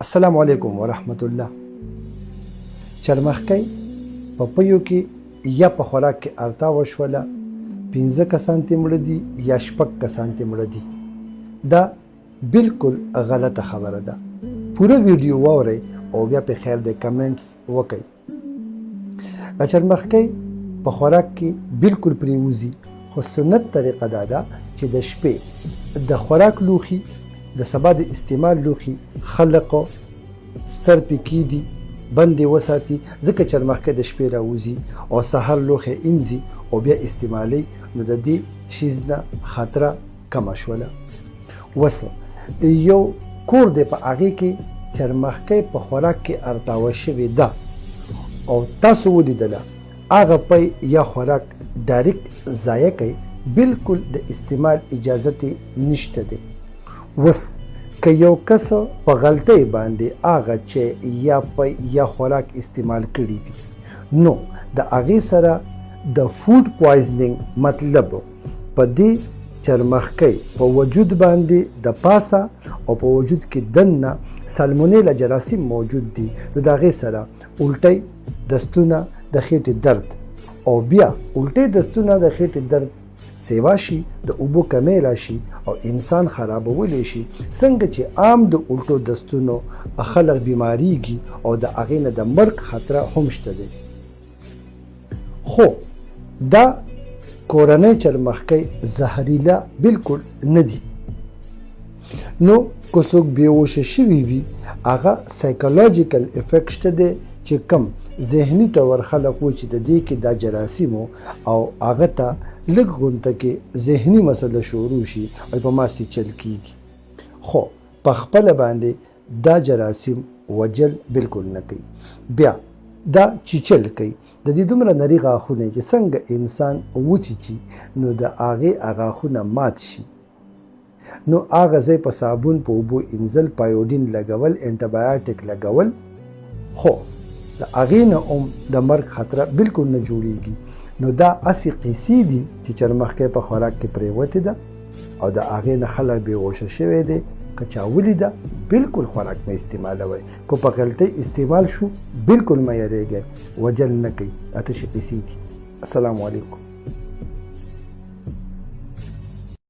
السلام علیکم ورحمت الله. چرمخکی په پيو کې یا په خوراک کې ارتا وشوله 15 کسان ته مړه دي یا 6 کسان ته مړه دي. دا بالکل غلطه خبره ده. پوره ویډیو واورئ او بیا په خیر د کمنټس وکئ. د چرمخکی په خوراک کې بالکل پریوزي، خو سنت طریقه دا ده چې د شپې د خوراک لوښي د سبا د استعمال لوښي خلق سر پکې دي بندې وساتي، ځکه چرمخکی د شپې راوځي او سحر لوښی انځي او بیا استعمالي، نو د دې شیز نه خطره کمه شوله. وسه یو کور دی په هغې کې چرمخکی په خوراک کې ارتاوه شوې ده او تاسو ولیدله هغه پی یا خوراک ډایرکټ ضایع کوي، بالکل د استعمال اجازت نشته دی. وس که یو کس په غلطۍ باندې هغه چې یا پی یا خوراک استعمال کړي دي، نو د هغې سره د فوډ پوایزنینګ مطلب په دې چرمخکی په وجود باندې د پاسه او په وجود کې دننه سالمونیلا جراثیم موجود دي، نو د هغې سره الټۍ، دستونه، د خېټې درد او بیا الټۍ دستونه د خېټې درد سیوا شي، د اوبو کمی راشي او انسان خرابولی شي. څنګه چې عام د الټو دستونو خلک بیماریږي او د هغې نه د مرګ خطره هم شته دی. خو دا کورنۍ چرمخکی زهریله بالکل نه دي. نو که څوک بیهوشه شوي وي، هغه سایکولوژیکل افیکټ شته دی چې کم ذهني طور خلک و چې د دې کې دا جراثیمو او هغه ته لږ غونته کې ذهني مسله شروع شي او په ماسې چل کېږي. خو په خپله باندې دا جراثیم وجل بالکل نه کوي، بیا دا چیچل کوي. د دې دومره نري غاښونه چې څنګه انسان وچیچي نو د هغې غاښونه مات شي، نو هغه ځای په صابون په اوبو انځل، پایوډین لګول، انټیبایوټیک لګول، خو د هغې نه هم د مرګ خطره بالکل نه جوړیږي. نو دا اسې قیسې دي چې چرمخکی په خوراک کې پرېوتې ده او د هغې نه خلک بېهوشه شوی دی. که چا ولیده بالکل خوراک مه استعمالوئ، که په غلطۍ استعمال شو بالکل مه یریږئ، وجل نه کوي. اته شي قیسې دي. السلام علیکم.